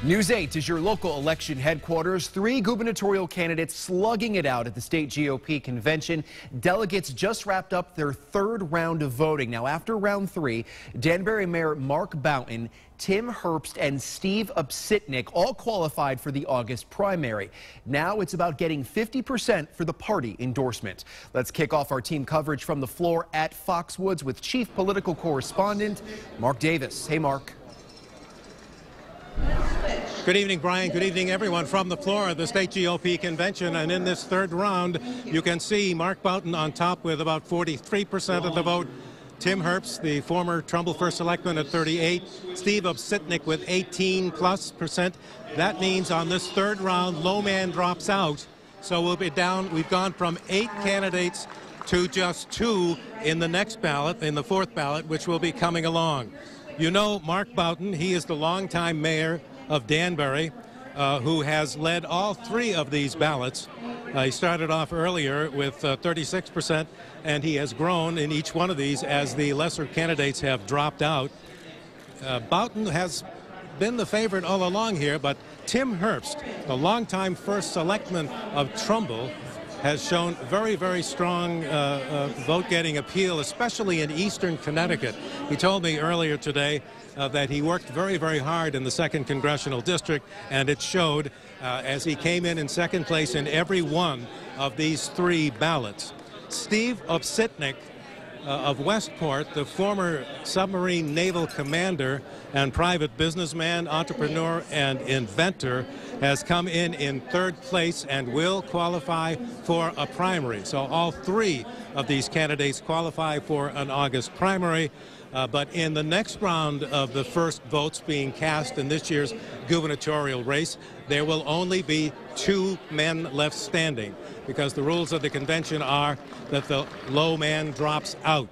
News 8 is your local election headquarters. 3 gubernatorial candidates slugging it out at the state GOP convention. Delegates just wrapped up their 3rd round of voting. Now, after round 3, Danbury Mayor Mark Boughton, Tim Herbst, and Steve Upsitnik all qualified for the August primary. Now it's about getting 50% for the party endorsement. Let's kick off our team coverage from the floor at Foxwoods with Chief Political Correspondent Mark Davis. Hey, Mark. Good evening, Brian. Good evening, everyone, from the floor of the state GOP convention. And in this 3rd round, you can see Mark Boughton on top with about 43% of the vote. Tim Herbst, the former Trumbull 1st Selectman, at 38. Steve Upsitnik with 18+%. That means on this 3rd round, low man drops out. So we'll be down. We've gone from 8 candidates to just 2 in the next ballot, in the 4th ballot, which will be coming along. You know Mark Boughton. He is the longtime mayor of Danbury, who has led all 3 of these ballots. He started off earlier with 36%, and he has grown in each one of these as the lesser candidates have dropped out. Boughton has been the favorite all along here, but Tim Herbst, the longtime 1st Selectman of Trumbull, has shown very, very strong vote-getting appeal, especially in eastern Connecticut. He told me earlier today that he worked very, very hard in the 2nd Congressional District, and it showed as he came in 2nd place in every one of these 3 ballots. Steve Upsitnik of Westport, the former submarine naval commander and private businessman, entrepreneur, and inventor, has come in 3rd place and will qualify for a primary. So all 3 of these candidates qualify for an August primary. But in the next round of the first votes being cast in this year's gubernatorial race, there will only be 2 men left standing, because the rules of the convention are that the low man drops out.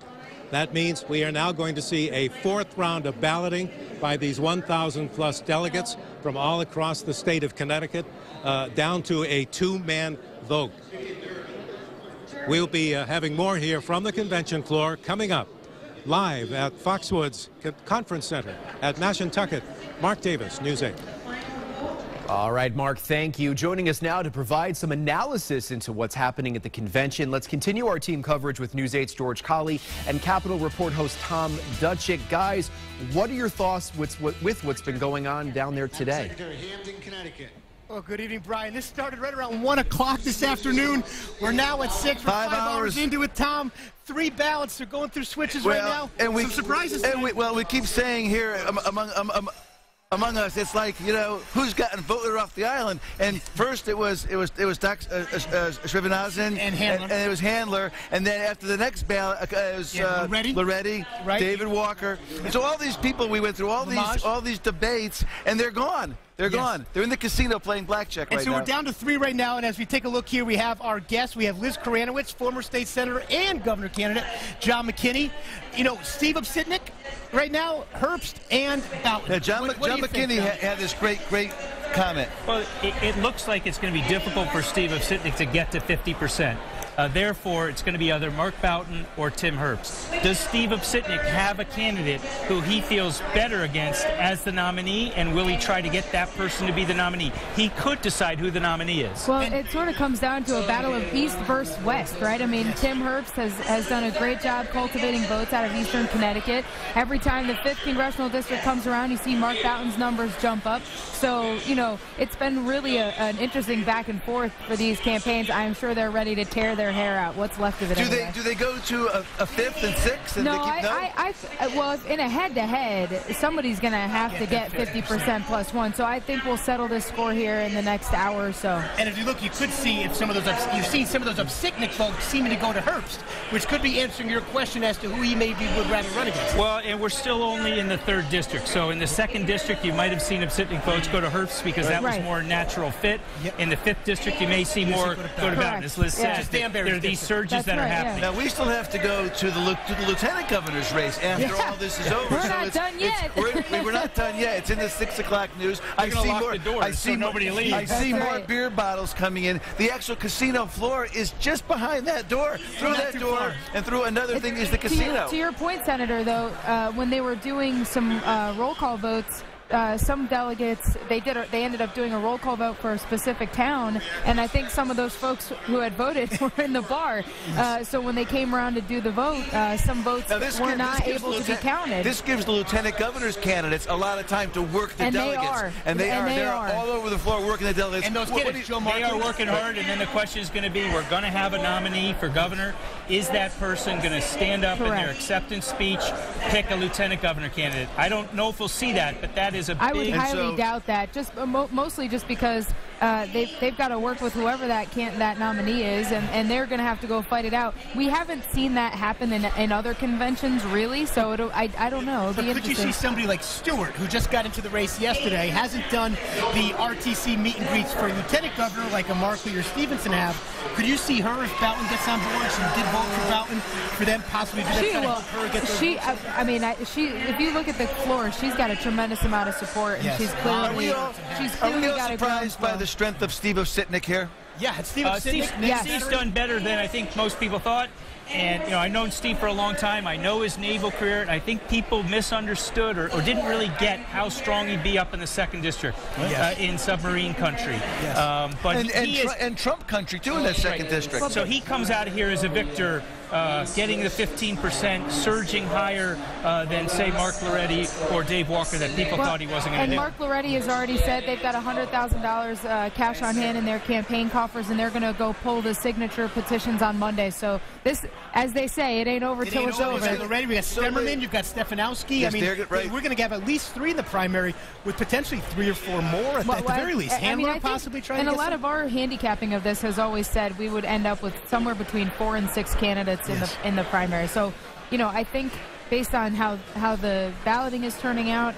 That means we are now going to see a 4th round of balloting by these 1,000+ delegates from all across the state of Connecticut, down to a 2-man vote. We'll be having more here from the convention floor coming up. Live at Foxwoods Conference Center at Mashantucket, Mark Davis, News 8. All right, Mark, thank you. Joining us now to provide some analysis into what's happening at the convention. Let's continue our team coverage with News 8's George Colley and Capitol Report host Tom Dutchick. Guys, what are your thoughts with what's been going on down there today? Hampton, Connecticut. Well, good evening, Brian. This started right around 1 o'clock this aftonnoon. We're now at 6. We're 5 hours into it, Tom. 3 ballots. They're going through switches right now. And some surprises. We keep saying here among us, it's like, you know, who's gotten voted off the island? And first it was Srivanathan and Handler. And it was Handler, and then after the next ballot it was Loretti, right. David Walker. And so all these people, we went through all these debates, and they're gone. They're gone. They're in the casino playing blackjack right now. And so we're down to 3 right now, and as we take a look here, we have our guests. We have Liz Koranowitz, former state senator and governor candidate, John McKinney. You know, Steve Upsitnik right now, Herbst, and Boughton. Yeah, John McKinney had this great comment. Well, it looks like it's going to be difficult for Steve Upsitnik to get to 50%. Therefore, it's going to be either Mark Boughton or Tim Herbst. Does Steve Upsitnik have a candidate who he feels better against as the nominee, and will he try to get that person to be the nominee? He could decide who the nominee is. Well, it sort of comes down to a battle of East versus West, right? I mean, Tim Herbst has done a great job cultivating votes out of eastern Connecticut. Every time the 5th Congressional District comes around, you see Mark Boughton's numbers jump up. So, you know, it's been really an interesting back and forth for these campaigns. I'm sure they're ready to tear their hair out. What's left of it? Do they go to a 5th and 6th? And well, if in a head-to-head, somebody's going to have to get 50% plus 1. So I think we'll settle this score here in the next hour or so. And if you look, you could see if some of those you've seen some of those Upsitnik votes seeming to go to Herbst, which could be answering your question as to who he maybe would rather run against. Well, and we're still only in the 3rd district. So in the 2nd district, you might have seen Upsitnik votes go to Herbst because that was more natural fit. Yep. In the 5th district, you may see more go to Boughton. As Liz said, there are these surges that are happening. Now, we still have to go to the lieutenant governor's race after all this is over. We're not done yet. We're not done yet. It's in the 6 o'clock news. I see more beer bottles coming in. The actual casino floor is just behind that door. Through that door and through another thing is the casino. To your point, Senator, though, when they were doing some roll call votes, delegates, they ended up doing a roll call vote for a specific town, and I think some of those folks who had voted were in the bar. So when they came around to do the vote, some votes were not able to be counted. This gives the lieutenant governor's candidates a lot of time to work the delegates. They are all over the floor working the delegates. And those candidates, they are working hard, and then the question is going to be, we're going to have a nominee for governor. Is that person going to stand up in their acceptance speech, pick a lieutenant governor candidate? I don't know if we'll see that, but that is a big... I would highly doubt that, just mostly just because they've got to work with whoever that nominee is, and they're going to have to go fight it out. We haven't seen that happen in other conventions, really, so I don't know. But could you see somebody like Stewart, who just got into the race yesterday, hasn't done the RTC meet and greets for lieutenant governor like a Markley or Stevenson have? Could you see her, if Boughton gets on board, she did vote for Boughton, for them possibly do that? If you look at the floor, she's got a tremendous amount of support, and she's clearly got a surprised by the strength of Steve Ositnik here? Yeah, Steve's done better than I think most people thought. And, I've known Steve for a long time. I know his naval career, and I think people misunderstood or didn't really get how strong he'd be up in the 2nd District in submarine country. Yes. And Trump country, too, in that 2nd District. So he comes out of here as a victor, getting the 15%, surging higher than, say, Mark Loretti or Dave Walker that people thought he wasn't going to do. And Mark Loretti has already said they've got $100,000 cash on hand in their campaign coffers, and they're going to go pull the signature petitions on Monday. So this, as they say, it ain't over till it's over. Loretti, we got Stemmerman, you've got Stefanowski. Yes, we're going to have at least 3 in the primary, with potentially 3 or 4 more at the very least. Handler possibly trying to get a lot of our handicapping of this has always said we would end up with somewhere between 4 and 6 candidates in the primary. So, I think based on how the balloting is turning out,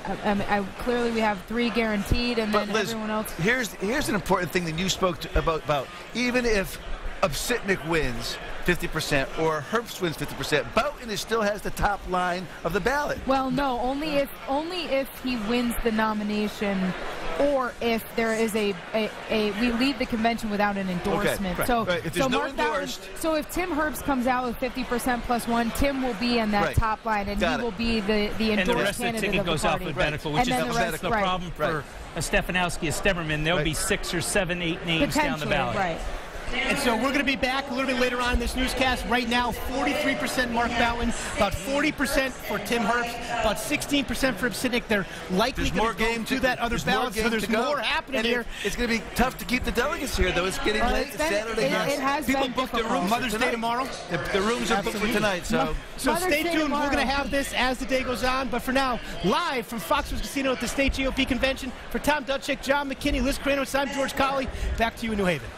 clearly we have 3 guaranteed, and then Liz, everyone else. Here's an important thing that you spoke about. Even if Ositnik wins 50% or Herbst wins 50%, Boughton still has the top line of the ballot. Well, no, only if he wins the nomination, or if there is we leave the convention without an endorsement. Okay, If there's no endorsed. So if Tim Herbst comes out with 50% plus 1, Tim will be in that top line, and he will be the endorsed candidate of the party. And the rest of the ticket goes off with medical, which is the problem for a Stefanowski, a Stemmerman. There'll be 6 or 7, 8 names down the ballot. Right. And so we're going to be back a little bit later on in this newscast. Right now, 43% Mark Boughton, about 40% for Tim Herbst, about 16% for Ositnik. They're likely going to go to that other ballot, so there's more happening here. It's going to be tough to keep the delegates here, though. It's getting late. Saturday night. It has People been booked their room Mother's Day tomorrow. The rooms are booked for tonight, so stay tuned. We're going to have this as the day goes on. But for now, live from Foxwoods Casino at the State GOP Convention, for Tom Dutchick, John McKinney, Liz Kranowitz, I'm George Colley. Back to you in New Haven.